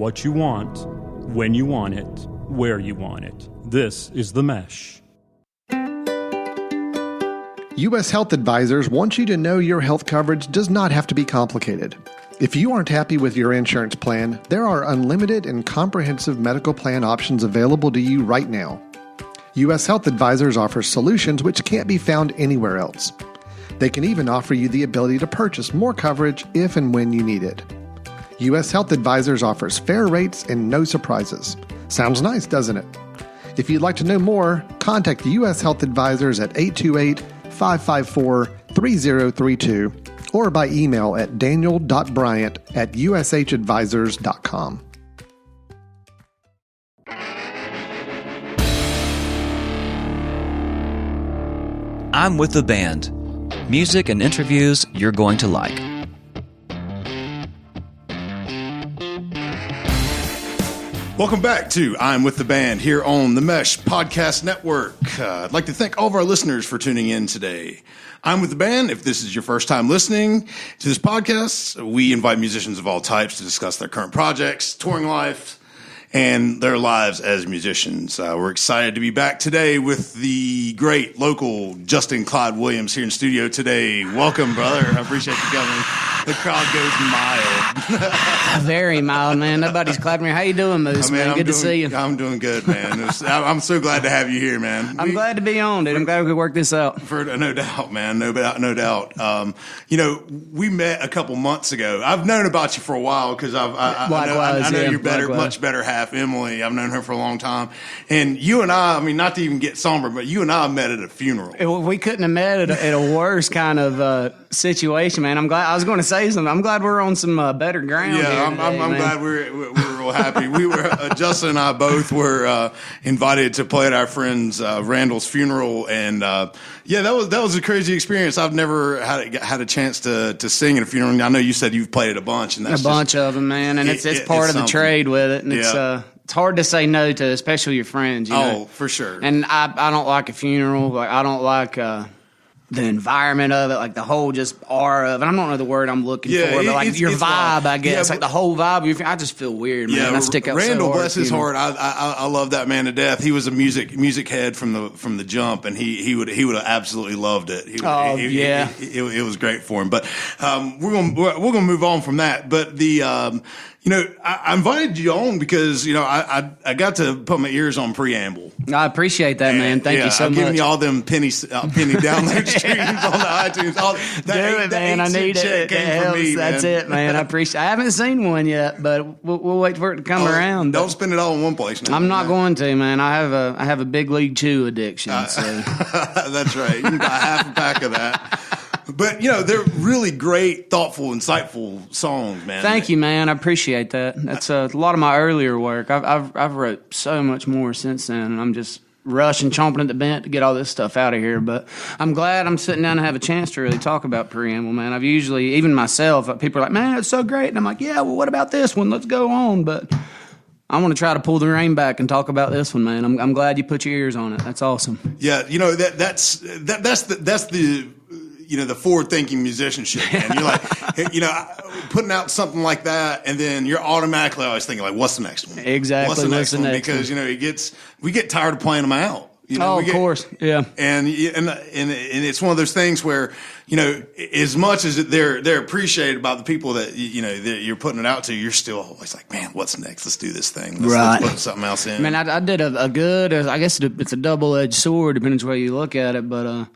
what you want, when you want it, where you want it. This is The Mesh. U.S. Health Advisors wants you to know your health coverage does not have to be complicated. If you aren't happy with your insurance plan, there are unlimited and comprehensive medical plan options available to you right now. U.S. Health Advisors offers solutions which can't be found anywhere else. They can even offer you the ability to purchase more coverage if and when you need it. U.S. Health Advisors offers fair rates and no surprises. Sounds nice, doesn't it? If you'd like to know more, contact U.S. Health Advisors at 828-554-3032 or by email at daniel.bryant@ushadvisors.com. I'm with the band. Music and interviews you're going to like. Welcome back to I'm With the Band here on the Mesh Podcast Network. I'd like to thank all of our listeners for tuning in today. I'm With the Band. If this is your first time listening to this podcast, we invite musicians of all types to discuss their current projects, touring life, and their lives as musicians. We're excited to be back today with the great local Justin Clyde Williams here in studio today. Welcome, brother. I appreciate you coming. The crowd goes mild. Very mild, man. Nobody's clapping me. How you doing, Moose, man? Good to see you. I'm doing good, man. I'm so glad to have you here, man. I'm glad to be on, dude. I'm glad we could work this out. No doubt, man. No doubt. We met a couple months ago. I've known about you for a while because I know you're much better half, Emily. I've known her for a long time. And you and I mean, not to even get somber, but you and I met at a funeral. We couldn't have met at a worse kind of situation, man. I'm glad. I was going to say something. I'm glad we're on some better ground. Yeah, I'm glad we're real happy. We were Justin and I both were invited to play at our friend's Randall's funeral, and that was a crazy experience. I've never had a chance to sing at a funeral. I know you said you've played at a bunch, and that's a bunch of them, man. And it's part of the trade with it, and it's hard to say no to, especially your friends. You know? For sure. And I don't like a funeral. Like I don't like the environment of it, like the whole just aura of it. I don't know the word I'm looking for, but like your vibe, I guess. Like the whole vibe. I just feel weird, man. Yeah, I stick up Randall, so hard, bless his heart. I love that man to death. He was a music head from the jump, and he would have absolutely loved it. It was great for him. But we're gonna move on from that. But I invited you on because I got to put my ears on Preamble. I appreciate that, man. Thank you so much. I'm giving you all them penny download streams on the iTunes. Do it, man. I need it. That's it, man. I haven't seen one yet, but we'll wait for it to come around. Don't spend it all in one place. I'm not going to, man. I have a big league chew addiction. So. That's right. You can buy half a pack of that. But, they're really great, thoughtful, insightful songs, man. Thank you, man. I appreciate that. That's a lot of my earlier work. I've wrote so much more since then, and I'm just rushing, chomping at the bit to get all this stuff out of here. But I'm glad I'm sitting down and have a chance to really talk about Preamble, man. I've usually, even myself, people are like, man, it's so great. And I'm like, yeah, well, what about this one? Let's go on. But I want to try to pull the rein back and talk about this one, man. I'm glad you put your ears on it. That's awesome. Yeah, that's the forward-thinking musicianship, man. You're like, putting out something like that, and then you're automatically always thinking, like, what's the next one? Exactly. What's the next one? Because, we get tired of playing them out. Of course, yeah. And it's one of those things where, as much as they're appreciated by the people that, that you're putting it out to, you're still always like, man, what's next? Let's do this thing. Let's put something else in. Man, I did a good, I guess it's a double-edged sword, depending on the way you look at it, but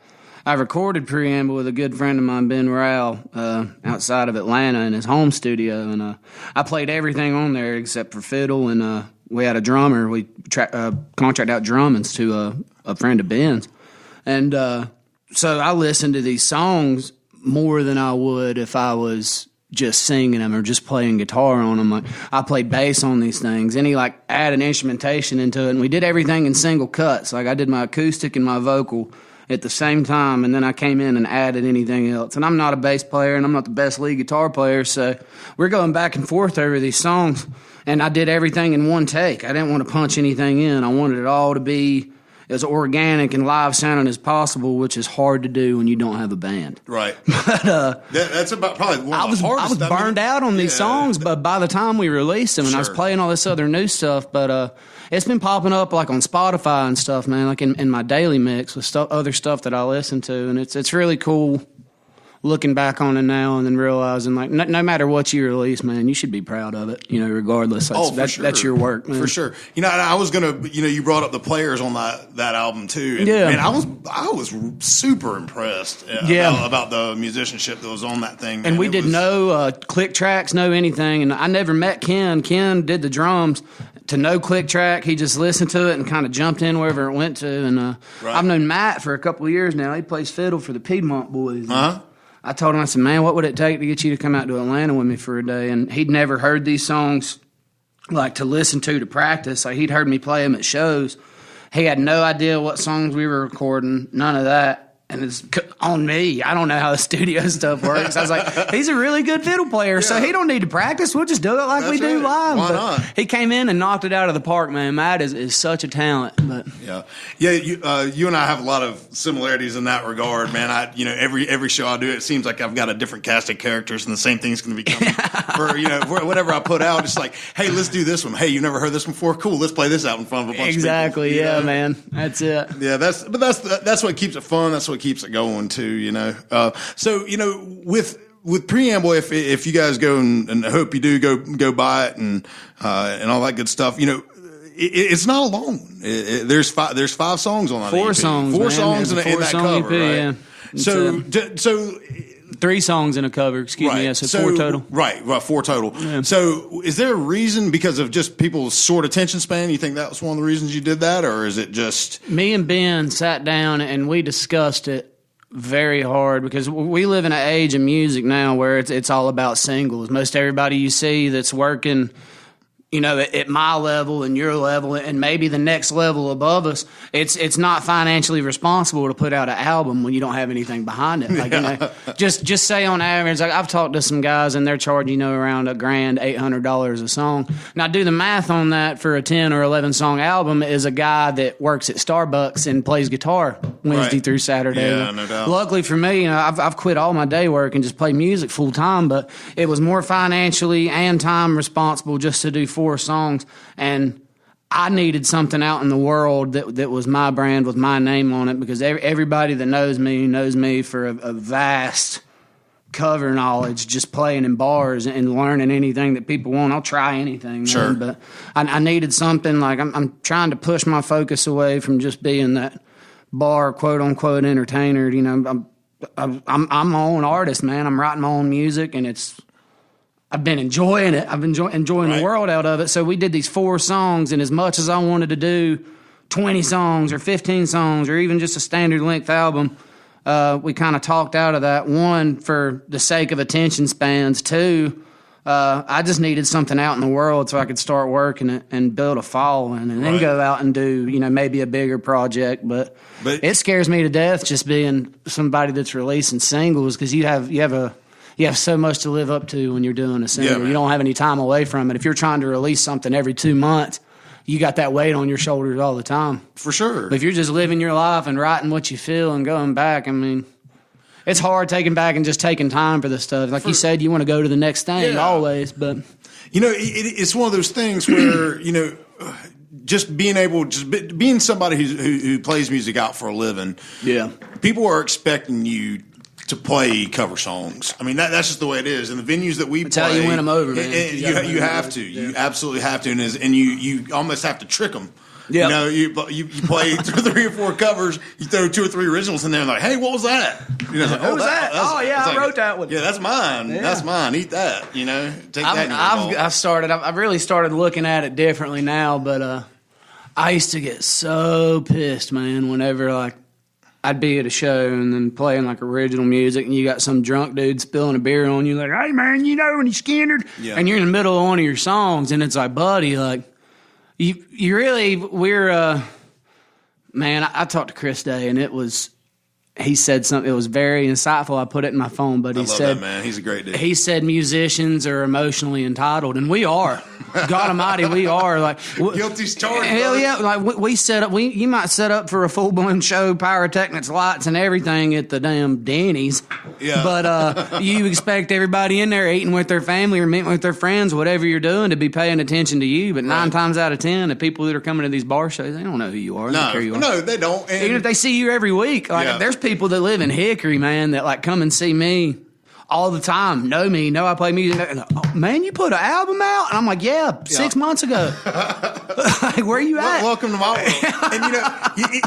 I recorded Preamble with a good friend of mine, Ben Rao, outside of Atlanta in his home studio, and I played everything on there except for fiddle, and we had a drummer. We contract out drummings to a friend of Ben's, and so I listened to these songs more than I would if I was just singing them or just playing guitar on them. Like, I played bass on these things, and he added instrumentation into it, and we did everything in single cuts. Like I did my acoustic and my vocal at the same time, and then I came in and added anything else. And I'm not a bass player, and I'm not the best lead guitar player, so we're going back and forth over these songs, and I did everything in one take. I didn't want to punch anything in. I wanted it all to be as organic and live sounding as possible, which is hard to do when you don't have a band. Right. But that's about probably one I of was the hardest. burned out on these songs, but by the time we released them, and I was playing all this other new stuff, but it's been popping up like on Spotify and stuff, man, like in my daily mix with other stuff that I listen to, and it's really cool looking back on it now and then realizing, like, no matter what you release, man, you should be proud of it, regardless. That's your work, man. For sure. I was going to, you brought up the players on that album too. And, yeah. Man, I was super impressed about the musicianship that was on that thing. Man. And we did no click tracks, no anything. And I never met Ken. Ken did the drums to no click track. He just listened to it and kind of jumped in wherever it went to. And right. I've known Matt for a couple of years now. He plays fiddle for the Piedmont Boys. Uh-huh. I told him, I said, man, what would it take to get you to come out to Atlanta with me for a day? And he'd never heard these songs, like, to listen to practice. Like, he'd heard me play them at shows. He had no idea what songs we were recording, none of that. And it's on me. I don't know how the studio stuff works. I was like, he's a really good fiddle player, so he don't need to practice. We'll just do it like we do live. Why not? He came in and knocked it out of the park, man. Matt is such a talent. But you and I have a lot of similarities in that regard, man. Every show I do, it seems like I've got a different cast of characters, and the same thing's going to be coming for whatever I put out. It's like, hey, let's do this one. Hey, you never heard this before? Cool, let's play this out in front of a bunch exactly, of people. Yeah, man. That's it. Yeah, that's what keeps it fun. That's what keeps it going too. So with Preamble, if you guys go and I hope you do go buy it and all that good stuff, it's not a long one. There's 5 songs on that. Four EP. songs. Four man. songs in that cover, EP, right? Yeah. So 3 songs in a cover, excuse me. Yeah, so 4 total. Right, 4 total. Yeah. So is there a reason, because of just people's short attention span, you think that was one of the reasons you did that, or is it just... Me and Ben sat down and we discussed it very hard, because we live in an age of music now where it's all about singles. Most everybody you see that's working, at my level and your level and maybe the next level above us, it's not financially responsible to put out an album when you don't have anything behind it. Like, just say on average, like I've talked to some guys and they're charging, around $1,000, $800 a song. Now do the math on that for a 10 or 11 song album is a guy that works at Starbucks and plays guitar Wednesday through Saturday. Yeah, no doubt. Luckily for me, I've quit all my day work and just play music full time, but it was more financially and time responsible just to do 4 songs, and I needed something out in the world that was my brand with my name on it, because everybody that knows me for a vast cover knowledge, just playing in bars and learning anything that people want. I'll try anything, sure. Man, but I needed something. Like I'm trying to push my focus away from just being that bar quote unquote entertainer. I'm my own artist, man. I'm writing my own music, and I've been enjoying it. I've been enjoying the world out of it. So we did these 4 songs, and as much as I wanted to do 20 songs or 15 songs or even just a standard length album, we kind of talked out of that. 1, for the sake of attention spans. 2, I just needed something out in the world so I could start working it and build a following, and then go out and do, maybe a bigger project. But it scares me to death just being somebody that's releasing singles, because you have so much to live up to when you're doing a single. Yeah, you don't have any time away from it. If you're trying to release something every 2 months, you got that weight on your shoulders all the time. For sure. But if you're just living your life and writing what you feel and going back, I mean, it's hard taking back and just taking time for this stuff. Like you said, you want to go to the next thing always, but... it's one of those things where, just being somebody who plays music out for a living, people are expecting you to play cover songs. I mean, that's just the way it is. And the venues that we play, how you win them over, man. You have to. Yeah. You absolutely have to. And you almost have to trick them. Yeah. You play 3 or 4 covers, you throw 2 or 3 originals in there, and like, hey, what was that? What was that? I wrote that one. Yeah, that's mine. Yeah. That's mine. Eat that. Take that. I've really started looking at it differently now, but I used to get so pissed, man, whenever I'd be at a show and then playing original music, and you got some drunk dude spilling a beer on you, like, hey man, when he's Skinnered, and you're in the middle of one of your songs, and it's like, buddy, you really, man, I talked to Chris Day, and it was he said something. It was very insightful. I put it in my phone, but he I love said, that, man. He's a great dude. He said musicians are emotionally entitled, and we are. God Almighty, we are. Like guilty's charged. Hell yeah! Like we set up. You might set up for a full blown show, pyrotechnics, lights, and everything at the damn Denny's. Yeah. But you expect everybody in there eating with their family or meeting with their friends, whatever you're doing, to be paying attention to you. But 9 times out of 10, the people that are coming to these bar shows, they don't know who you are. They don't care who you are. No, they don't. And even if they see you every week, like there's people that live in Hickory, man, that like come and see me all the time, know me, know I play music. Oh, man, you put an album out? And I'm like, 6 months ago. Like, where you at? Welcome to my world. And, you know,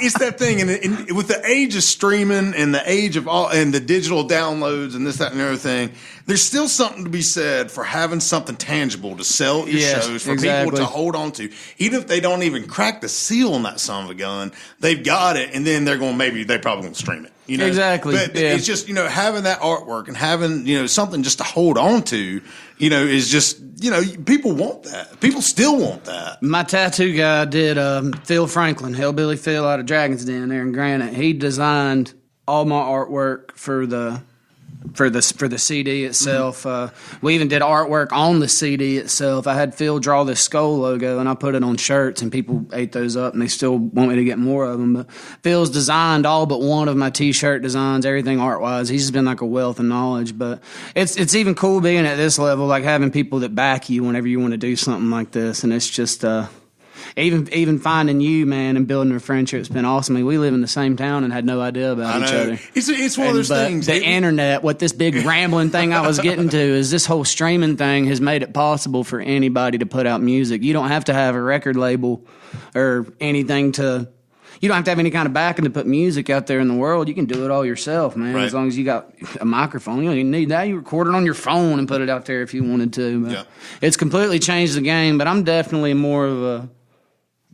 it's that thing. And with the age of streaming and the age of all, and the digital downloads and this, that, and everything, there's still something to be said for having something tangible to sell at your shows, for people to hold on to. Even if they don't even crack the seal on that son of a gun, they've got it, and then they're probably going to stream it. You know? Exactly. But it's just, you know, having that artwork and having, you know, something just to hold on to, you know, is just, you know, people want that. People still want that. My tattoo guy did Phil Franklin, Hellbilly Phil out of Dragon's Den there in Granite. He designed all my artwork for the CD itself. We even did artwork on the CD itself. I had Phil draw this skull logo, and I put it on shirts, and people ate those up, and they still want me to get more of them. But Phil's designed all but one of my T-shirt designs, everything art-wise. He's just been like a wealth of knowledge. But it's even cool being at this level, like having people that back you whenever you want to do something like this, and it's just... Even finding you, man, and building a friendship has been awesome. I mean, we live in the same town and had no idea about each other. It's one of those things. The internet, what this big rambling thing I was getting to is this whole streaming thing has made it possible for anybody to put out music. You don't have to have a record label or anything to... You don't have to have any kind of backing to put music out there in the world. You can do it all yourself, man, as long as you got a microphone. You don't even need that. You record it on your phone and put it out there if you wanted to. But it's completely changed the game, but I'm definitely more of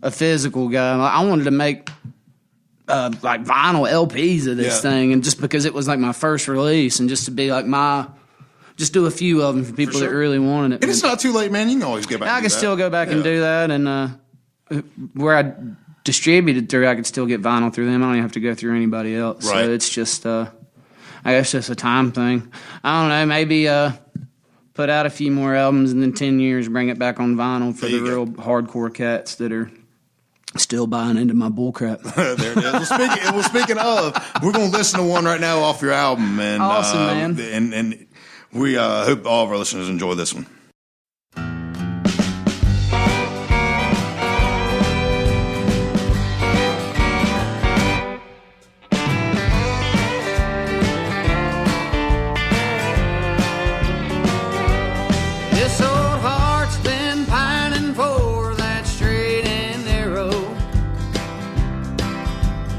a physical guy. I wanted to make like vinyl LPs of this thing, and just because it was like my first release, and just to be like just do a few of them for people that really wanted it. And it's not too late, man. You can always go back. I can still go back and do that, and where I distributed through, I could still get vinyl through them. I don't even have to go through anybody else. Right. So it's just, I guess, just a time thing. I don't know. Maybe put out a few more albums, and then 10 years bring it back on vinyl for the real hardcore cats that are still buying into my bullcrap. There it is. Well, speaking of, we're going to listen to one right now off your album, and awesome, man. And we hope all of our listeners enjoy this one. This old heart's been pining for that straight and narrow,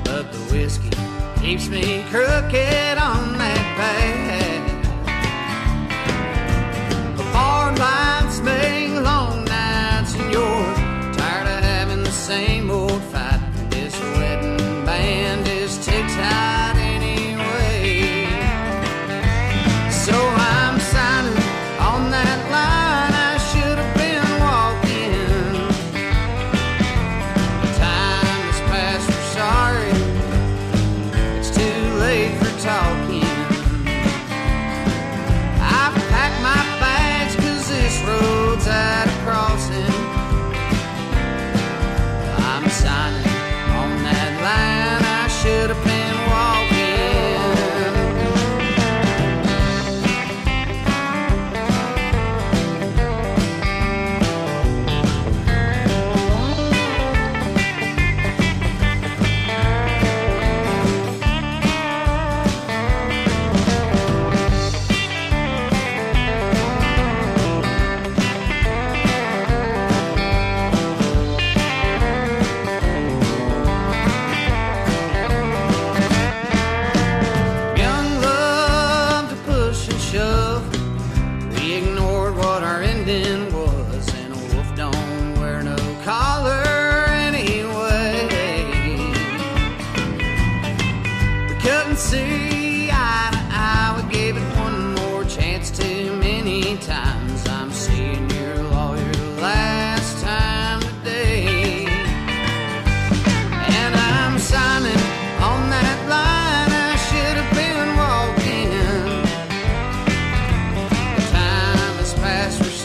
but the whiskey keeps me crooked on that path. A hard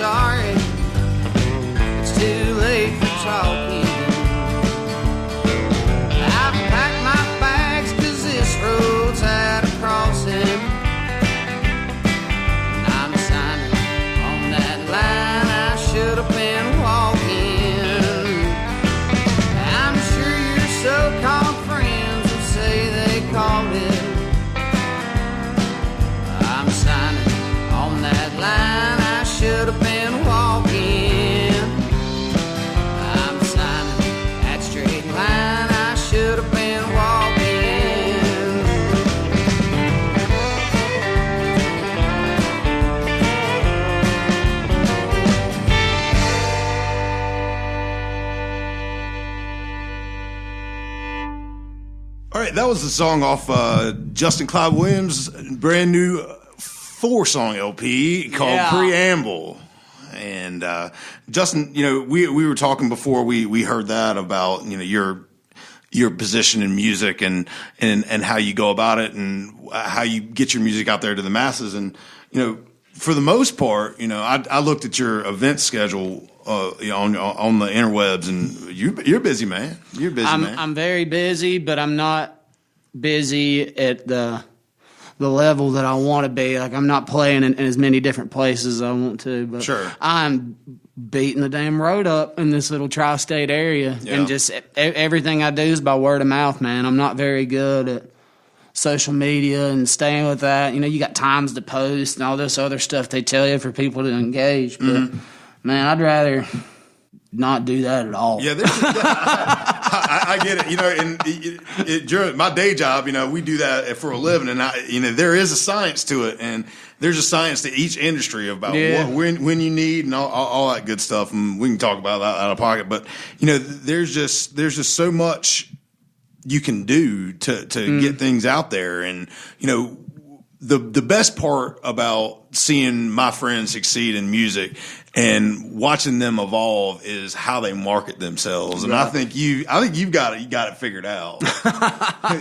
sorry. It's too late for talking. I've packed my bags 'cause this road's at a crossing. And I'm signing on that line I should have been walking. I'm sure your so-called friends will say they called it. I'm signing on that line I should have been walking. I'm signing that straight line I should have been walking. All right, that was the song off Justin Clyde Williams' brand new 4-song LP called Yeah. Preamble. And Justin, we were talking before we heard that about your position in music and how you go about it and how you get your music out there to the masses. And for the most part, I looked at your event schedule on the interwebs, and you're busy, man. You're busy, man. I'm very busy, but I'm not busy at the level that I want to be. Like, I'm not playing in as many different places as I want to. But Sure. I'm beating the damn road up in this little tri-state area, Yeah. and just everything I do is by word of mouth, man. I'm not very good at social media and staying with that. You got times to post and all this other stuff they tell you for people to engage. But man, I'd rather not do that at all. Yeah, I get it. And during my day job, we do that for a living, and there is a science to it, and there's a science to each industry about when you need and all that good stuff, and we can talk about that out of pocket. But there's just so much you can do to get things out there, and the best part about seeing my friends succeed in music and watching them evolve is how they market themselves. And I think you've got it figured out. I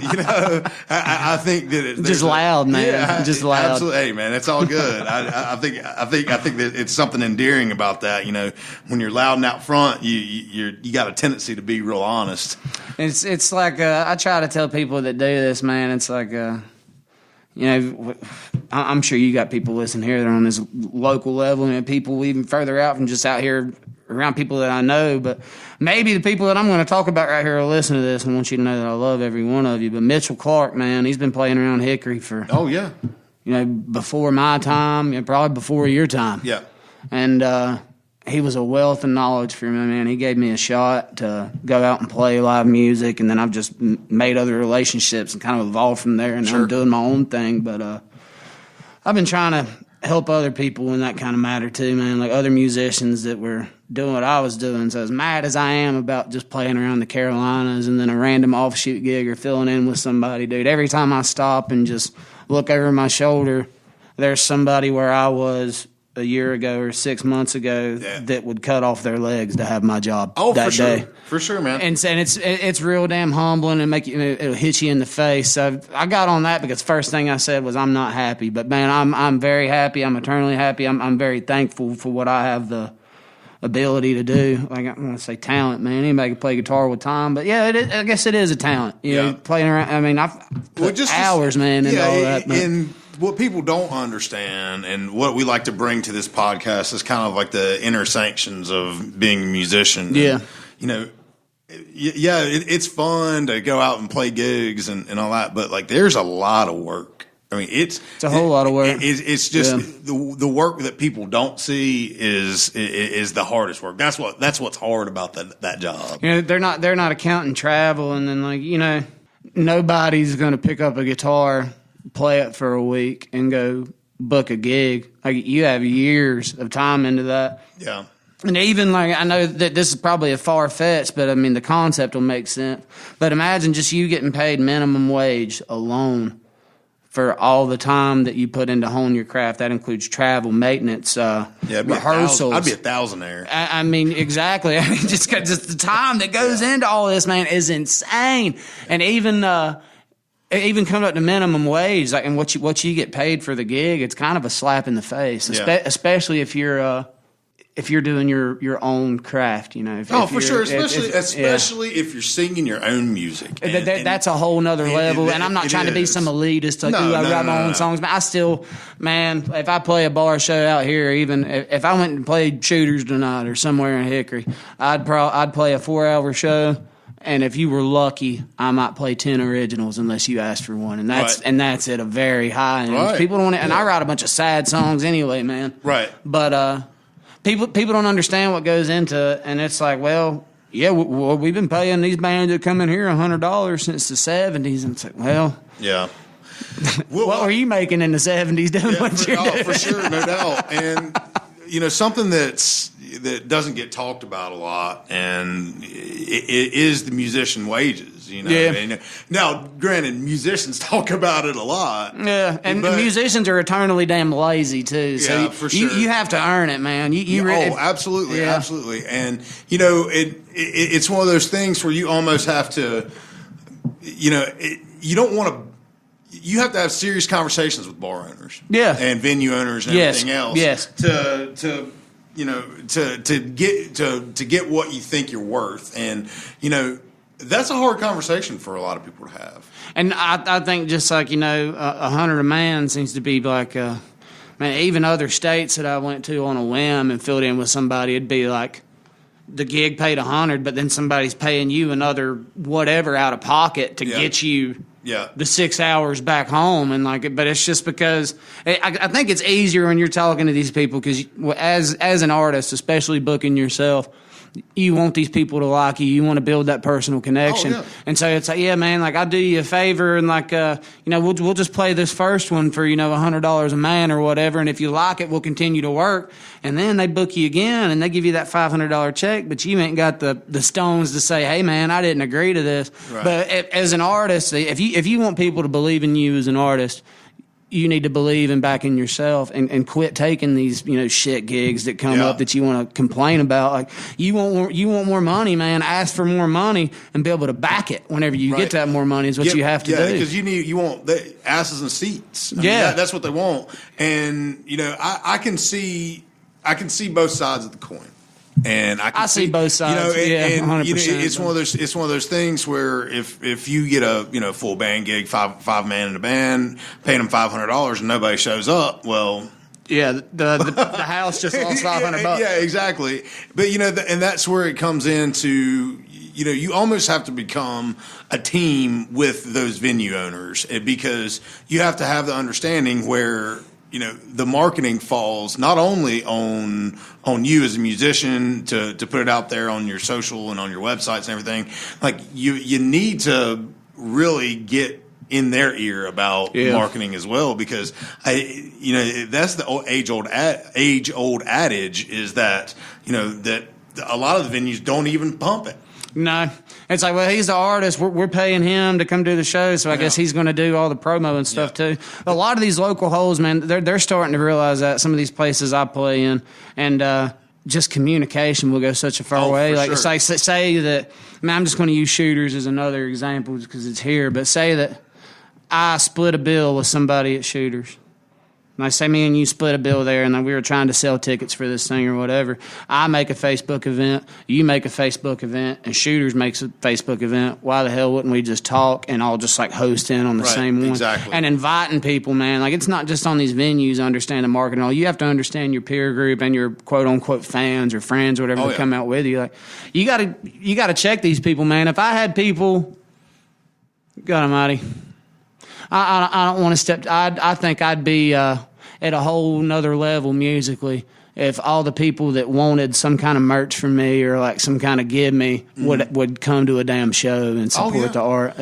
think that it's Just loud, man. Yeah, Just loud. Absolutely. Hey, man, it's all good. I think that it's something endearing about that. When you're loud and out front, you got a tendency to be real honest. It's like I try to tell people that do this, man. It's like I'm sure you got people listening here that are on this local level, and people even further out from just out here around people that I know. But maybe the people that I'm going to talk about right here will listen to this and want you to know that I love every one of you. But Mitchell Clark, man, he's been playing around Hickory for before my time, probably before your time. Yeah. And he was a wealth of knowledge for me, man. He gave me a shot to go out and play live music, and then I've just made other relationships and kind of evolved from there, and Sure. I'm doing my own thing. But I've been trying to help other people in that kind of matter too, man, like other musicians that were doing what I was doing. So as mad as I am about just playing around the Carolinas and then a random offshoot gig or filling in with somebody, dude, every time I stop and just look over my shoulder, there's somebody where I was a year ago or 6 months ago that would cut off their legs to have my job that day. For sure, man. And it's real damn humbling and it'll hit you in the face. So I got on that because first thing I said was I'm not happy. But man, I'm very happy. I'm eternally happy. I'm very thankful for what I have the ability to do. Like I'm going to say talent, man. Anybody can play guitar with time, but yeah, I guess it is a talent. Playing around. I mean, I've put hours, man, into all that. And what people don't understand, and what we like to bring to this podcast, is kind of like the inner sanctions of being a musician. Yeah. And, it's fun to go out and play gigs and all that, but like there's a lot of work. I mean, it's a whole lot of work. It's just the work that people don't see is the hardest work. That's what's hard about that job. They're not accounting travel, and then nobody's going to pick up a guitar, play it for a week, and go book a gig. Like you have years of time into that. Yeah. And even I know that this is probably a far-fetched, but I mean the concept will make sense. But imagine just you getting paid minimum wage alone for all the time that you put into honing your craft. That includes travel, maintenance, rehearsals. I'd be 1,000 there. I mean, exactly. I mean, just the time that goes into all this, man, is insane. And even coming up to minimum wage, and what you get paid for the gig, it's kind of a slap in the face, especially if you're if you're doing your own craft, you know. For sure, especially if you're singing your own music. That's a whole nother level. And I'm not trying to be some elitist, like, I write my own songs. But I still, man, if I play a bar show out here, even if I went and played Shooters tonight or somewhere in Hickory, I'd play a 4-hour show. And if you were lucky, I might play 10 originals unless you asked for one, and that's at a very high end. Right. People don't want it, and I write a bunch of sad songs anyway, man. Right. But people don't understand what goes into it, and it's like, well, yeah, we've been paying these bands that come in here $100 since the '70s, and it's like, well, yeah. What were you making in the '70s doing what you're doing? For sure, no doubt. And something that doesn't get talked about a lot, and it is the musician wages. Yeah. I mean, now, granted, musicians talk about it a lot. Yeah, and musicians are eternally damn lazy too. So yeah, for sure. You have to earn it, man. Absolutely, yeah. Absolutely. And it's one of those things where you almost have to, you don't want to. You have to have serious conversations with bar owners, and venue owners, and everything else, to get what you think you're worth, and that's a hard conversation for a lot of people to have. And I think just like 100 a man seems to be like, man, even other states that I went to on a whim and filled in with somebody, it'd be like the gig paid 100, but then somebody's paying you another whatever out of pocket to get you. Yeah. The 6 hours back home, and but it's just because I think it's easier when you're talking to these people because as an artist, especially booking yourself, you want these people to like you. You want to build that personal connection. Oh, yeah. And so it's like, yeah, man, like I'll do you a favor and we'll just play this first one for, $100 a man or whatever. And if you like it, we'll continue to work. And then they book you again and they give you that $500 check, but you ain't got the stones to say, hey man, I didn't agree to this. Right. But as an artist, if you want people to believe in you as an artist, you need to believe in backing yourself and quit taking these, shit gigs that come up that you want to complain about. Like you want more money, man. Ask for more money and be able to back it whenever you get that more money is what you have to do. Because you want the asses and seats. I mean, that's what they want. And I can see both sides of the coin. And I see both sides. 100%. It's one of those things where if you get a full band gig, five man in a band, paying them $500 and nobody shows up, well, yeah, the house just lost $500. Yeah, exactly. But and that's where it comes into. You almost have to become a team with those venue owners because you have to have the understanding where. The marketing falls not only on you as a musician to put it out there on your social and on your websites and everything. Like you need to really get in their ear about marketing as well because that's the age old adage is that that a lot of the venues don't even pump it. No. It's like, well, he's the artist. We're paying him to come do the show, so I guess he's going to do all the promo and stuff too. But a lot of these local holes, man, they're starting to realize that some of these places I play in, and just communication will go such a far way. Like, it's like say that, man, I'm just going to use Shooters as another example because it's here, but say that I split a bill with somebody at Shooters. Like, say me and you split a bill there, and we were trying to sell tickets for this thing or whatever. I make a Facebook event, you make a Facebook event, and Shooters makes a Facebook event. Why the hell wouldn't we just talk and all just host in on the same one? Exactly. And inviting people, man. Like, it's not just on these venues understanding marketing. All you have to understand your peer group and your quote unquote fans or friends or whatever that come out with you. Like, you gotta check these people, man. If I had people, God Almighty. I don't want to step. I think I'd be at a whole nother level musically if all the people that wanted some kind of merch from me or like some kind of give me would come to a damn show and support the art.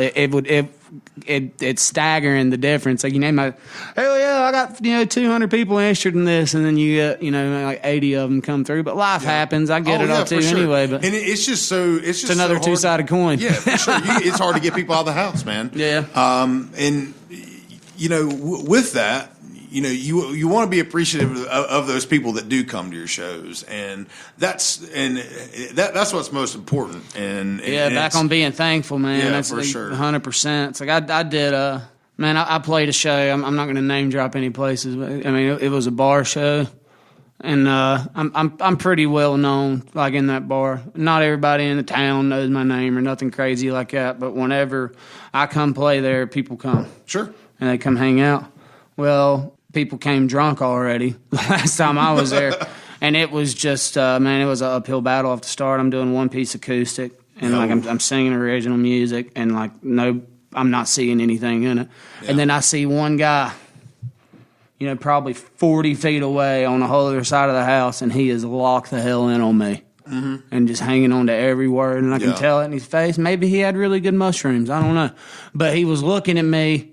It's staggering the difference. Like, hell yeah, I got 200 people interested in this, and then you get like 80 of them come through. But life happens. I get it all too anyway. But and it's just another two-sided coin. Yeah, for sure. It's hard to get people out of the house, man. Yeah. And with that. You want to be appreciative of those people that do come to your shows, and that's what's most important. And back on being thankful, man. Yeah, that's for sure, 100%. It's like I did. Man, I played a show. I'm not going to name drop any places, but I mean it was a bar show, And I'm pretty well known, like in that bar. Not everybody in the town knows my name or nothing crazy like that. But whenever I come play there, people come. Sure. And they come hang out. Well, people came drunk already the last time I was there. And it was just, man, it was an uphill battle off the start. I'm doing one-piece acoustic. And like I'm singing original music. And like, no, I'm not seeing anything in it. Yeah. And then I see one guy, you know, probably 40 feet away on the whole other side of the house, and he is locked the hell in on me. Mm-hmm. And just hanging on to every word, and I can tell it in his face. Maybe he had really good mushrooms. I don't know. But he was looking at me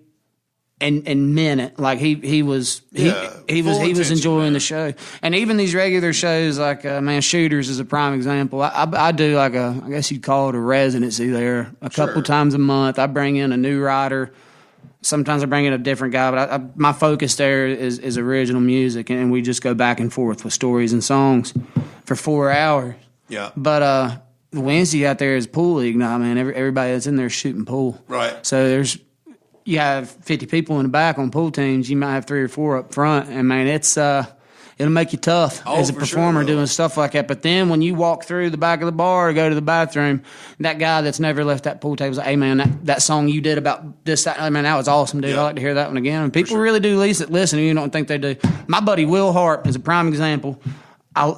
and meant it. Like he was enjoying the show. And even these regular shows, like man, Shooters is a prime example. I do like I guess you'd call it a residency there a couple times a month. I bring in a new writer. Sometimes I bring in a different guy, but my focus there is original music, and we just go back and forth with stories and songs for 4 hours. Yeah. But Wednesday out there is pool league night, man. Everybody that's in there is shooting pool. Right. So you have 50 people in the back on pool teams. You might have 3 or 4 up front, and man, it'll make you tough as a performer doing stuff like that. But then when you walk through the back of the bar or go to the bathroom, that guy that's never left that pool table is like, hey, man, that song you did about this, that, man, that was awesome, dude. I'd like to hear that one again. And people really do listen, and you don't think they do. My buddy Will Hart is a prime example.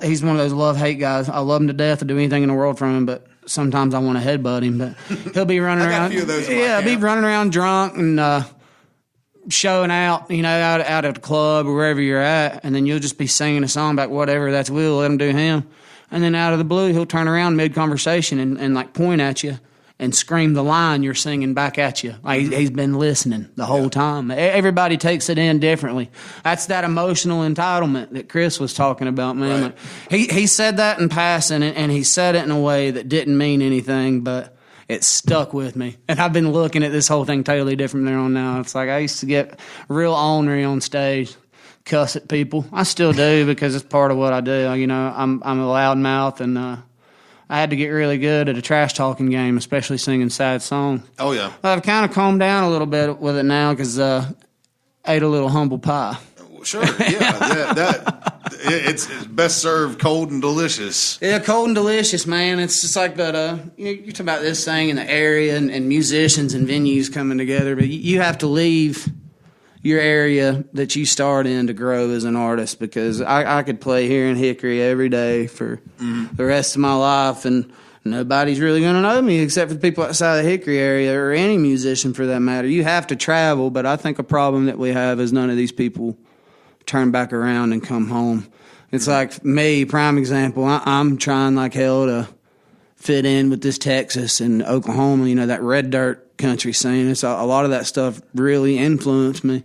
He's one of those love-hate guys. I love him to death. I'd do anything in the world for him, but sometimes I want to headbutt him. But he'll be running around. Got a few of those be running around drunk and showing out, you know, out at the club or wherever you're at, and then you'll just be singing a song about whatever. That's Will. Let him do him. And then out of the blue, he'll turn around mid-conversation and like point at you and scream the line you're singing back at you. Like he's been listening the whole time. Everybody takes it in differently. That's that emotional entitlement that Chris was talking about, man. Right. Like, he said that in passing, and he said it in a way that didn't mean anything, but it stuck with me. And I've been looking at this whole thing totally different from there on now. It's like I used to get real ornery on stage, cuss at people. I still do because it's part of what I do. You know, I'm a loudmouth, and I had to get really good at a trash talking game, especially singing sad songs. Oh, yeah. I've kind of calmed down a little bit with it now because I ate a little humble pie. Sure, yeah. It's best served cold and delicious. Yeah, cold and delicious, man. It's just like that. You're talking about this thing in the area and musicians and venues coming together, but you have to leave your area that you start in to grow as an artist, because I could play here in Hickory every day for the rest of my life, and nobody's really going to know me except for the people outside the Hickory area, or any musician for that matter. You have to travel, but I think a problem that we have is none of these people turn back around and come home. It's like me, prime example, I'm trying like hell to fit in with this Texas and Oklahoma, you know, that red dirt country scene. It's a lot of that stuff really influenced me.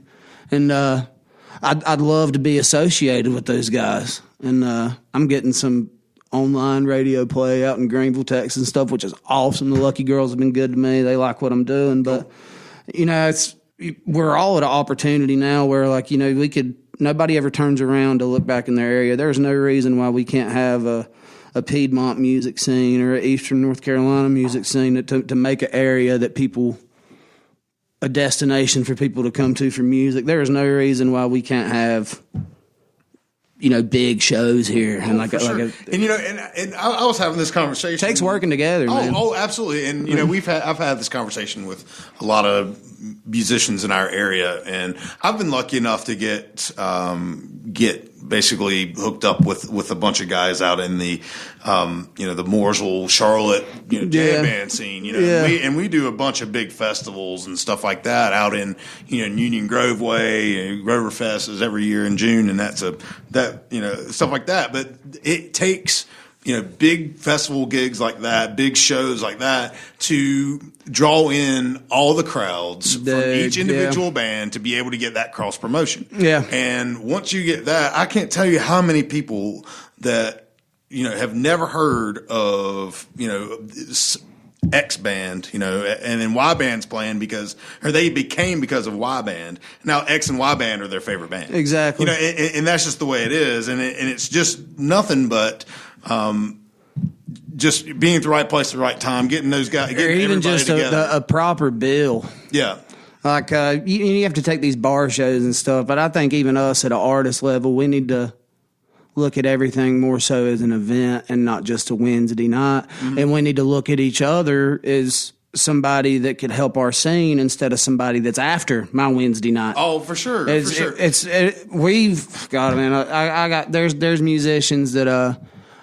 And I'd love to be associated with those guys. And I'm getting some online radio play out in Greenville, Texas and stuff, which is awesome. The Lucky Girls have been good to me. They like what I'm doing. But, you know, we're all at an opportunity now where, like, you know, nobody ever turns around to look back in their area. There's no reason why we can't have a Piedmont music scene or an Eastern North Carolina music scene to make an area that a destination for people to come to for music. There is no reason why we can't have, you know, big shows here. And and you know, and I was having this conversation. It takes working together, man. Oh, absolutely. And you know, I've had this conversation with a lot of musicians in our area, and I've been lucky enough to get basically hooked up with a bunch of guys out in the you know, the Mooresville, Charlotte, you know, jam band scene, you know. And we do a bunch of big festivals and stuff like that out in, you know, Union Grove Way. Grover Fest is every year in June, and that's you know, stuff like that. But it takes, you know, big festival gigs like that, big shows like that, to draw in all the crowds from each individual band to be able to get that cross promotion. Yeah. And once you get that, I can't tell you how many people that, you know, have never heard of, you know, X band, you know, and then Y band's playing because they became because of Y band. Now X and Y band are their favorite band. Exactly. You know, and that's just the way it is. And it's just nothing but, just being at the right place at the right time, getting those guys, getting even everybody just together. a proper bill. Yeah. Like you have to take these bar shows and stuff, but I think even us at an artist level, we need to look at everything more so as an event and not just a Wednesday night. And we need to look at each other as somebody that could help our scene instead of somebody that's after my Wednesday night. Oh, for sure. We've got, man, I got, there's musicians that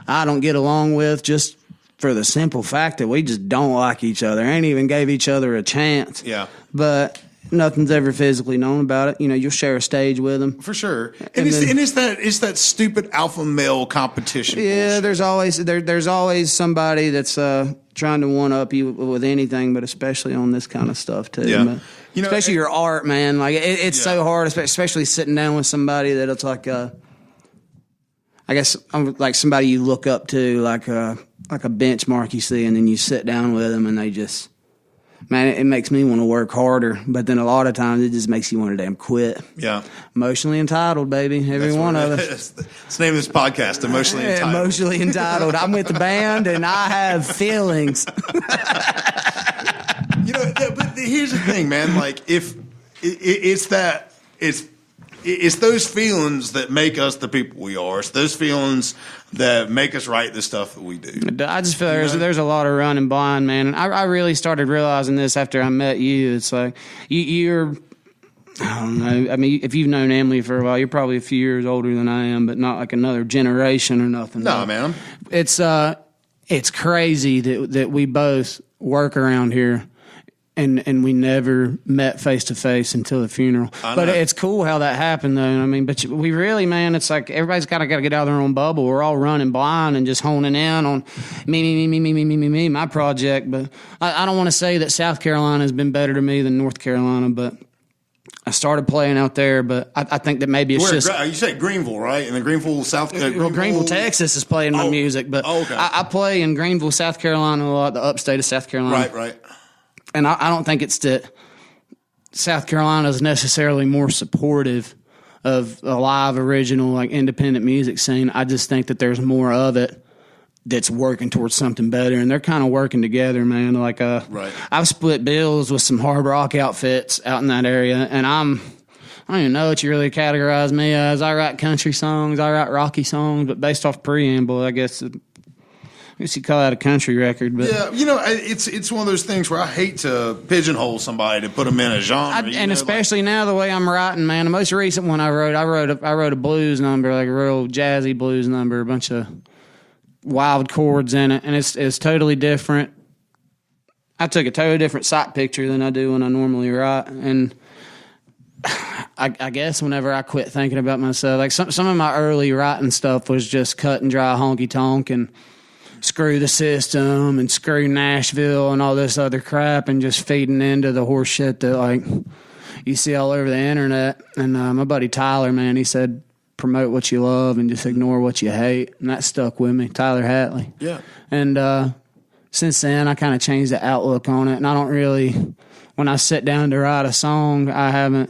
I don't get along with just for the simple fact that we just don't like each other. Ain't even gave each other a chance. Yeah. But nothing's ever physically known about it. You know, you'll share a stage with them. For sure. And it's that stupid alpha male competition. Yeah, bullshit. there's always somebody that's trying to one up you with anything, but especially on this kind of stuff too. Yeah. But especially your art, man. Like it's so hard, especially sitting down with somebody that it's like I guess like somebody you look up to, like a benchmark you see, and then you sit down with them and they just, man, it makes me want to work harder. But then a lot of times it just makes you want to damn quit. Yeah. Emotionally entitled, baby. That's one of us. It's the name of this podcast, Emotionally Entitled. Emotionally entitled. I'm with the band and I have feelings. But here's the thing, man. Like, if it's those feelings that make us the people we are. It's those feelings that make us write the stuff that we do. I just feel there's a lot of running blind, man. And I really started realizing this after I met you. It's like you're, I don't know. I mean, if you've known Emily for a while, you're probably a few years older than I am, but not like another generation or nothing. No, man. It's crazy that we both work around here. And we never met face to face until the funeral. But it's cool how that happened, though. I mean, but we really, man, it's like everybody's got to get out of their own bubble. We're all running blind and just honing in on me, my project. But I don't want to say that South Carolina has been better to me than North Carolina, but I started playing out there. But I think that maybe it's just you say Greenville, right? And then Greenville, South Carolina. Well, Greenville, Texas is playing my music, but okay. I play in Greenville, South Carolina a lot, the upstate of South Carolina. Right. And I don't think it's that South Carolina is necessarily more supportive of a live, original, like independent music scene. I just think that there's more of it that's working towards something better, and they're kind of working together, man. Like, right. I've split bills with some hard rock outfits out in that area, and I don't even know what you really categorize me as. I write country songs, I write rocky songs, but based off Preamble, I guess you call that a country record, but yeah, it's one of those things where I hate to pigeonhole somebody to put them in a genre, and especially now the way I'm writing, man. The most recent one I wrote a blues number, like a real jazzy blues number, a bunch of wild chords in it, and it's totally different. I took a totally different sight picture than I do when I normally write, and I guess whenever I quit thinking about myself, like some of my early writing stuff was just cut and dry honky tonk and screw the system and screw Nashville and all this other crap, and just feeding into the horse shit that like you see all over the internet. And my buddy Tyler, man, he said promote what you love and just ignore what you hate, and that stuck with me. Tyler Hatley. Yeah. And since then I kind of changed the outlook on it, and I don't really, when I sit down to write a song, I haven't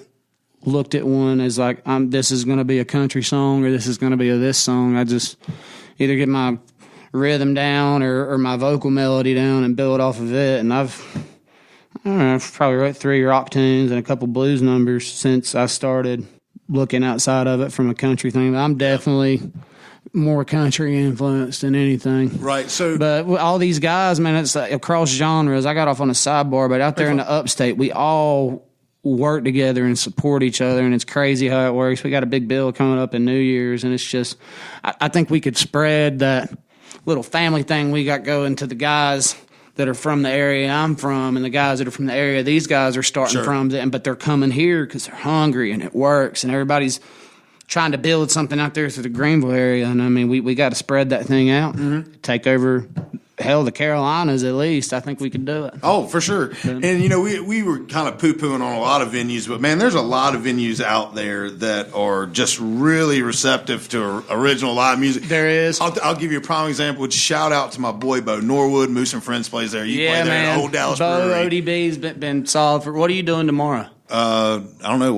looked at one as like this is going to be a country song or this is going to be this song. I just either get my rhythm down or my vocal melody down and build off of it. And I've probably wrote 3 rock tunes and a couple blues numbers since I started looking outside of it from a country thing. But I'm definitely more country influenced than anything. Right. So, but all these guys, man, it's like across genres. I got off on a sidebar, but out there in the upstate, we all work together and support each other, and it's crazy how it works. We got a big bill coming up in New Year's, and it's just, I think we could spread that little family thing we got going to the guys that are from the area I'm from and the guys that are from the area these guys are starting from, but they're coming here because they're hungry and it works, and everybody's trying to build something out there through the Greenville area. And I mean, we got to spread that thing out, take over, hell, the Carolinas at least. I think we could do it. Oh, for sure. And, we were kind of poo-pooing on a lot of venues, but, man, there's a lot of venues out there that are just really receptive to original live music. There is. I'll give you a prime example. Shout out to my boy, Bo Norwood. Moose and Friends plays there. You play there at Old Dallas Brewery. Bo ODB's been solid for. What are you doing tomorrow? I don't know.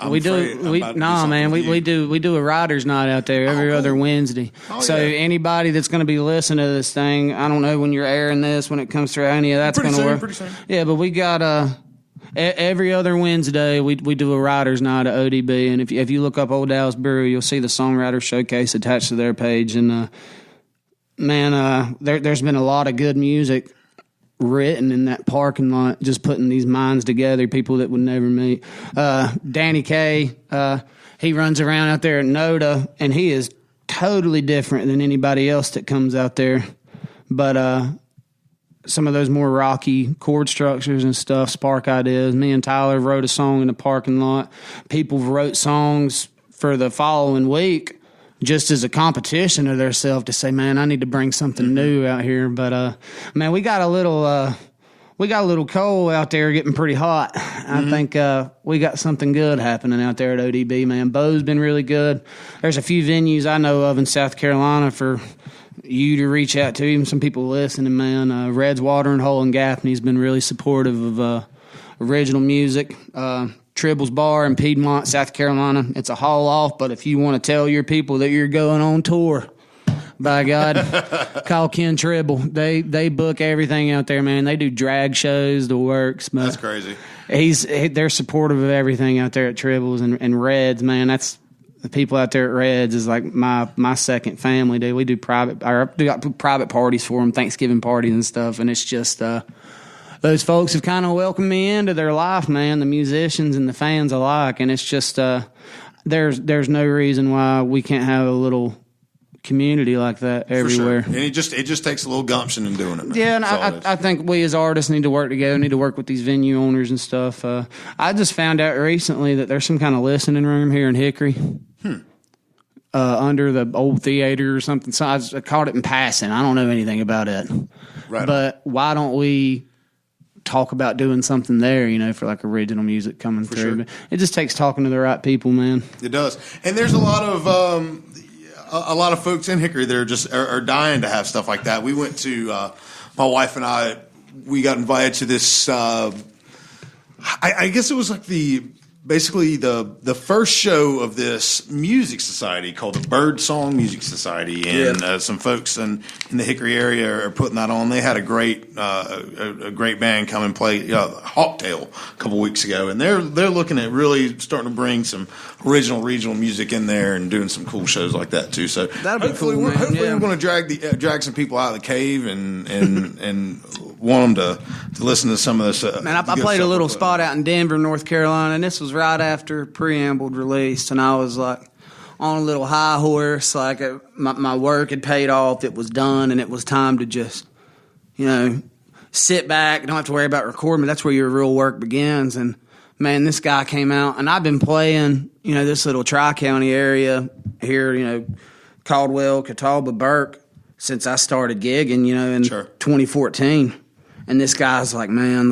We do a writers' night out there every other Wednesday. Anybody that's going to be listening to this thing, I don't know when you're airing this, when it comes through, any of that's going to work. Pretty soon. Yeah, but we got Every other Wednesday, we do a writer's night at ODB, and if you look up Old Dallas Brewery, you'll see the Songwriter Showcase attached to their page. And there's been a lot of good music written in that parking lot, just putting these minds together, people that would never meet. Danny Kaye, he runs around out there at Noda, and he is totally different than anybody else that comes out there. But some of those more rocky chord structures and stuff spark ideas. Me and Tyler wrote a song in the parking lot. People wrote songs for the following week just as a competition of themselves to say, man, I need to bring something new out here. But, man, we got a little coal out there getting pretty hot. I think we got something good happening out there at ODB, man. Bo's been really good. There's a few venues I know of in South Carolina for you to reach out to, even some people listening, man. Red's Watering Hole in Gaffney's been really supportive of original music. Tribble's Bar in Piedmont, South Carolina. It's a haul off, but if you want to tell your people that you're going on tour, by God, call Ken Tribble. They book everything out there, man. They do drag shows, the works. But that's crazy. They're supportive of everything out there at Tribble's and Red's, man. That's the people out there at Red's is like my second family, dude. We do private parties for them, Thanksgiving parties and stuff, and it's just those folks have kind of welcomed me into their life, man. The musicians and the fans alike, and it's just there's no reason why we can't have a little community like that everywhere. For sure. And it just takes a little gumption in doing it, man. Yeah, and I think we as artists need to work together, need to work with these venue owners and stuff. I just found out recently that there's some kind of listening room here in Hickory. Under the old theater or something. So I caught it in passing. I don't know anything about it. Right. But why don't we talk about doing something there, for like original music coming through? Sure. It just takes talking to the right people, man. It does. And there's a lot of folks in Hickory that are dying to have stuff like that. We went to my wife and I. We got invited to this. I guess it was like basically the first show of this music society called the Bird Song Music Society, and some folks in the Hickory area are putting that on. They had a great band come and play Hawktail a couple weeks ago, and they're looking at really starting to bring some original regional music in there and doing some cool shows like that too. So that'll be cool, man. Hopefully we're going to drag some people out of the cave and want them to listen to some of this. Man, I played a little spot out in Denver, North Carolina, and this was right after Preamble released, and I was like on a little high horse. Like my work had paid off, it was done, and it was time to just, sit back. Don't have to worry about recording. That's where your real work begins. And man, this guy came out, and I've been playing, this little Tri-County area here, Caldwell, Catawba, Burke, since I started gigging, in 2014. And this guy's like, man,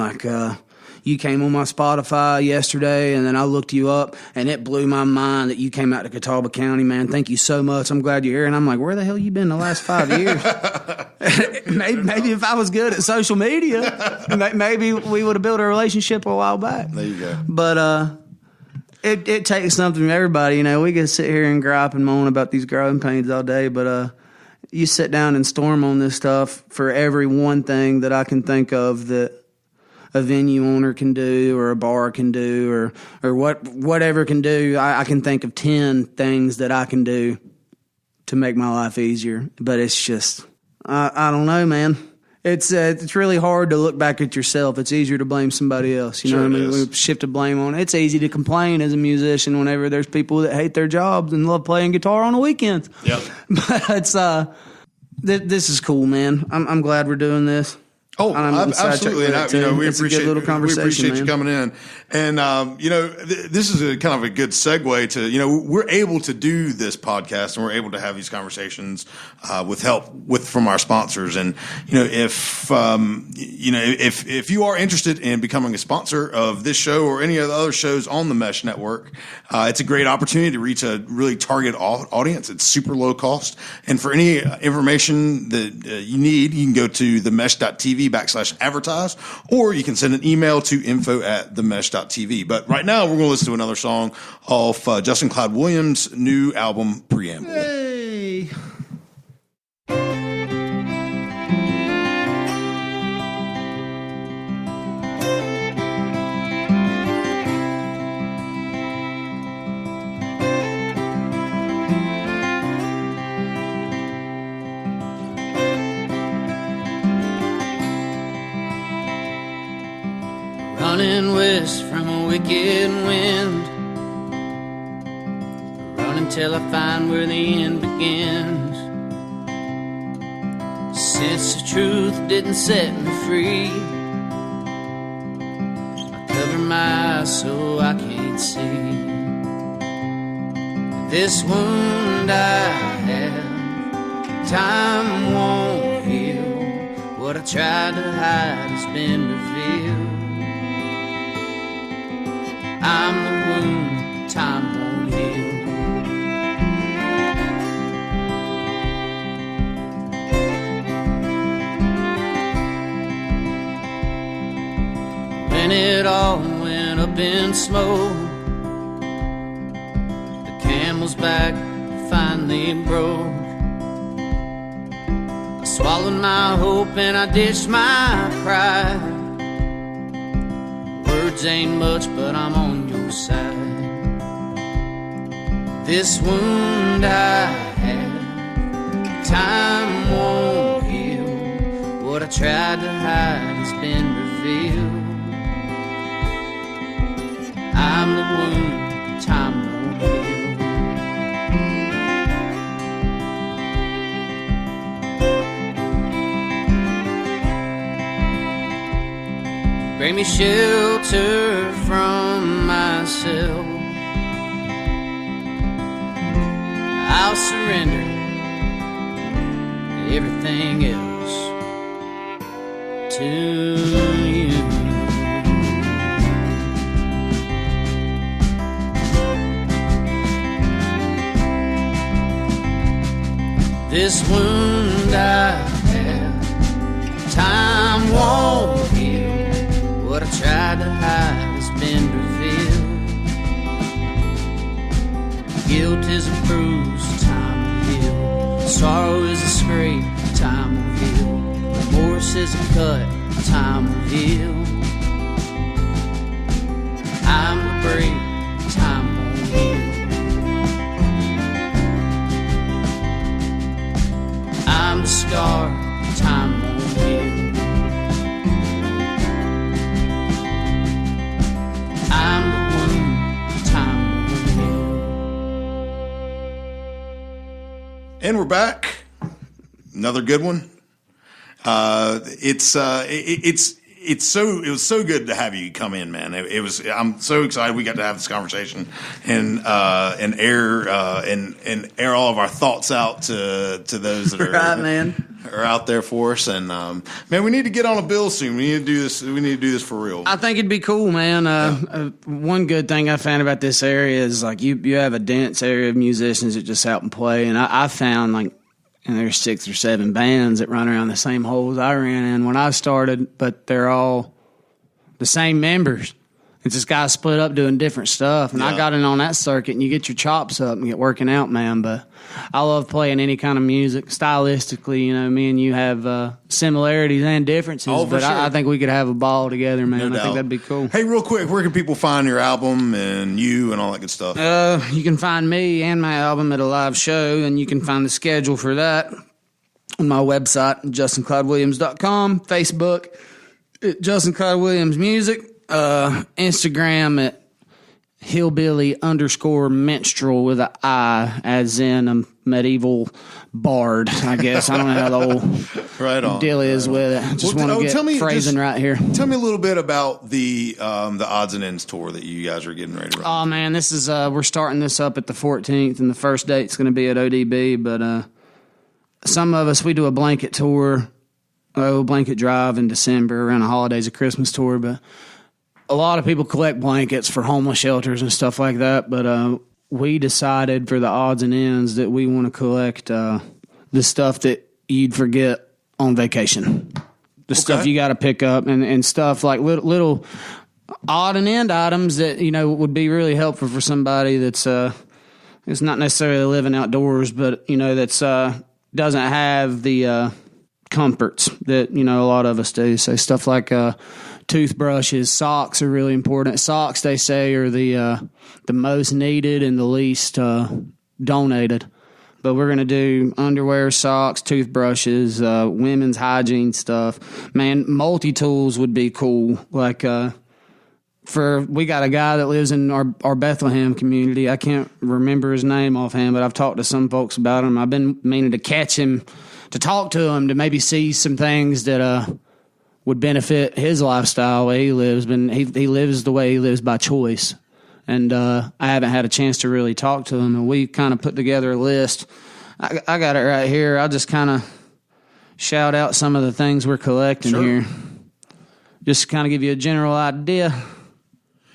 you came on my Spotify yesterday, and then I looked you up, and it blew my mind that you came out to Catawba County, man. Thank you so much. I'm glad you're here. And I'm like, where the hell you been the last 5 years? maybe if I was good at social media, maybe we would have built a relationship a while back. There you go. But it takes something from everybody. We can sit here and gripe and moan about these growing pains all day, but you sit down and storm on this stuff for every one thing that I can think of that a venue owner can do or a bar can do or whatever can do. I can think of 10 things that I can do to make my life easier. But it's just, I don't know, man. It's really hard to look back at yourself. It's easier to blame somebody else. You know what I mean? We shift the blame on it. It's easy to complain as a musician whenever there's people that hate their jobs and love playing guitar on the weekends. Yep. But it's this is cool, man. I'm glad we're doing this. Oh, absolutely. And we appreciate you coming in. And, this is kind of a good segue to, we're able to do this podcast and we're able to have these conversations with help from our sponsors. And, if you are interested in becoming a sponsor of this show or any of the other shows on the Mesh Network, it's a great opportunity to reach a really target audience. It's super low cost. And for any information that you need, you can go to themesh.tv/advertise, or you can send an email to info@themesh.tv. But right now, we're going to listen to another song off Justin Clyde Williams' new album, Preamble. Hey. running west from a wicked wind, running till I find where the end begins. Since the truth didn't set me free, I cover my eyes so I can't see. This wound I have, time won't heal. What I tried to hide has been revealed. I'm the wound, time won't heal. When it all went up in smoke, the camel's back finally broke. I swallowed my hope and I ditched my pride. Words ain't much, but I'm on your side. This wound I have, time won't heal. What I tried to hide has been revealed. I'm the wound, time won't heal. Bring me shelter from myself. I'll surrender everything else to you. This wound I have, time won't heal. What I tried to hide has been revealed. Guilt is a bruise, time will heal. Sorrow is a scrape, time will heal. Remorse is a cut, time will heal. I'm the break, time won't heal. I'm the scar, time won't heal. I'm the wound, time won't heal. And we're back. Another good one. It was so good to have you come in, man. I'm so excited we got to have this conversation and air all of our thoughts out to those that are out there for us. And man, we need to get on a bill soon. We need to do this. We need to do this for real. I think it'd be cool, man. One good thing I found about this area is like you have a dense area of musicians that just out and play, and I found like. And there's 6 or 7 bands that run around the same holes I ran in when I started, but they're all the same members. It's just guys split up doing different stuff. And I got in on that circuit, and you get your chops up and get working out, man. But I love playing any kind of music. Stylistically, you know, me and you have similarities and differences. Oh, but sure. I think we could have a ball together, man. No I think that'd be cool. Hey, real quick, where can people find your album and you and all that good stuff? You can find me and my album at a live show, and you can find the schedule for that on my website, JustinClydeWilliams.com, Facebook at Justin Clyde Williams Music, Instagram at hillbilly_minstrel with an I, as in a medieval bard, I guess. I don't know how the whole right on, deal is with it. I just want to get phrasing right here. Tell me a little bit about the Odds and Ends tour that you guys are getting ready to run. Oh, man, this is we're starting this up at the 14th, and the first date's going to be at ODB, but some of us, we do a blanket tour, blanket drive in December around the holidays, a Christmas tour, but a lot of people collect blankets for homeless shelters and stuff like that, but we decided for the odds and ends that we want to collect the stuff that you'd forget on vacation. The stuff you got to pick up and stuff like little odd and end items that, you know, would be really helpful for somebody that's it's not necessarily living outdoors, but, you know, that's doesn't have the comforts that, you know, a lot of us do. So stuff like toothbrushes, socks are really important. Socks, they say, are the most needed and the least donated. But we're going to do underwear, socks, toothbrushes, women's hygiene stuff. Man, multi-tools would be cool. Like we got a guy that lives in our Bethlehem community. I can't remember his name offhand, but I've talked to some folks about him. I've been meaning to catch him, to talk to him, to maybe see some things that would benefit his lifestyle, the way he lives. But he lives the way he lives by choice. And I haven't had a chance to really talk to him. And we kind of put together a list. I got it right here. I'll just kind of shout out some of the things we're collecting here. Just to kind of give you a general idea.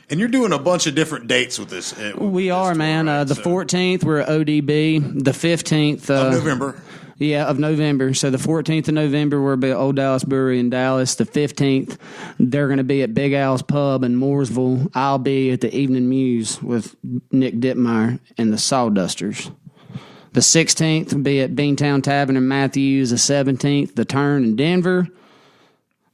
And you're doing a bunch of different dates with this. We are, man. Right? The 14th, we're at ODB. The 15th. Of November. Yeah, of November. So the 14th of November, we're at Old Dallas Brewery in Dallas. The 15th, they're going to be at Big Al's Pub in Mooresville. I'll be at the Evening Muse with Nick Dittmeyer and the Sawdusters. The 16th will be at Beantown Tavern in Matthews. The 17th, The Turn in Denver.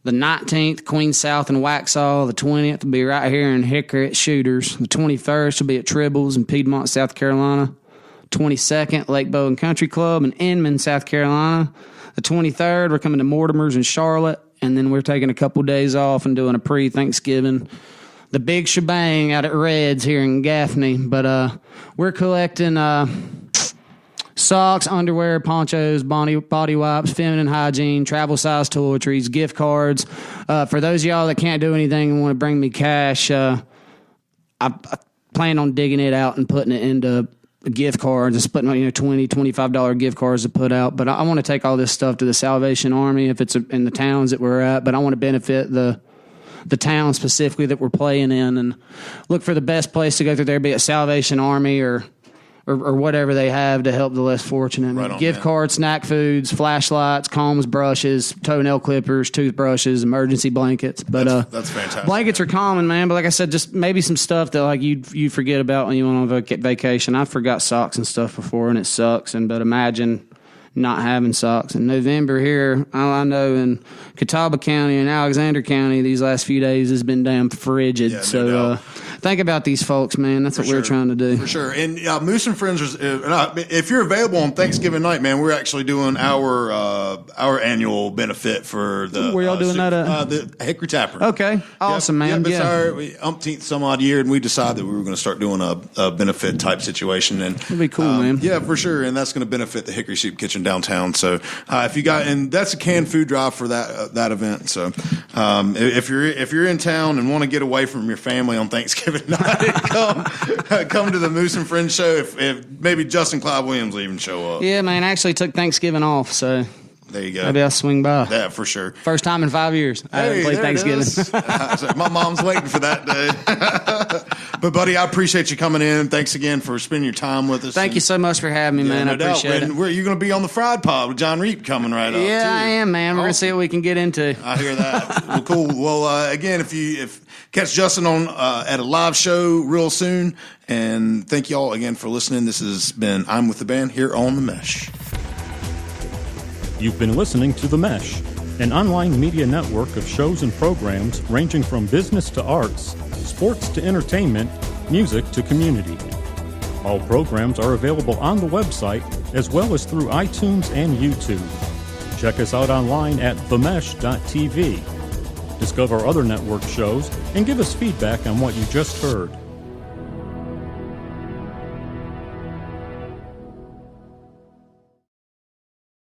The 19th, Queen South in Waxhaw. The 20th will be right here in Hickory at Shooters. The 21st will be at Tribbles in Piedmont, South Carolina. 22nd, Lake Bowen Country Club in Inman, South Carolina. The 23rd, we're coming to Mortimer's in Charlotte. And then we're taking a couple days off and doing a pre-Thanksgiving. The big shebang out at Red's here in Gaffney. But we're collecting socks, underwear, ponchos, body wipes, feminine hygiene, travel size toiletries, gift cards. For those of y'all that can't do anything and want to bring me cash, I plan on digging it out and putting it into gift cards, and splitting $20, $25 gift cards to put out. But I want to take all this stuff to the Salvation Army if it's in the towns that we're at. But I want to benefit the town specifically that we're playing in, and look for the best place to go through there, be it Salvation Army or whatever they have to help the less fortunate. Right on, gift cards, snack foods, flashlights, combs, brushes, toenail clippers, toothbrushes, emergency blankets. But that's fantastic. Blankets are common, man. But like I said, just maybe some stuff that like you forget about when you went on vacation. I forgot socks and stuff before, and it sucks. But imagine not having socks. In November here, all I know in Catawba County and Alexander County these last few days has been damn frigid. Yeah, so think about these folks, man. That's what we're trying to do. For sure. And Moose and Friends, if you're available on Thanksgiving night, man, we're actually doing our annual benefit for the... Where y'all doing that at? The Hickory Taproom. Okay. Awesome, man. It's our umpteenth some odd year, and we decided that we were going to start doing a benefit type situation. And that'd be cool, man. Yeah, for sure. And that's going to benefit the Hickory Soup Kitchen downtown. So if you got... And that's a canned food drive for that event. So if you're in town and want to get away from your family on Thanksgiving night, come to the Moose and Friends show. If maybe Justin Clyde Williams will even show up. Yeah, man. I actually took Thanksgiving off, so there you go. Maybe I'll swing by. Yeah, for sure. First time in 5 years. I haven't played Thanksgiving. My mom's waiting for that day. But, buddy, I appreciate you coming in. Thanks again for spending your time with us. Thank you so much for having me, man. No I appreciate it. You're going to be on the Fried Pod with John Reap coming right up, Yeah, too. I am, man. We're going to see what we can get into. I hear that. Well, cool. Well, again, if catch Justin on at a live show real soon. And thank you all again for listening. This has been I'm With the Band here on The Mesh. You've been listening to The Mesh, an online media network of shows and programs ranging from business to arts, sports to entertainment, music to community. All programs are available on the website as well as through iTunes and YouTube. Check us out online at themesh.tv. Discover other network shows and give us feedback on what you just heard.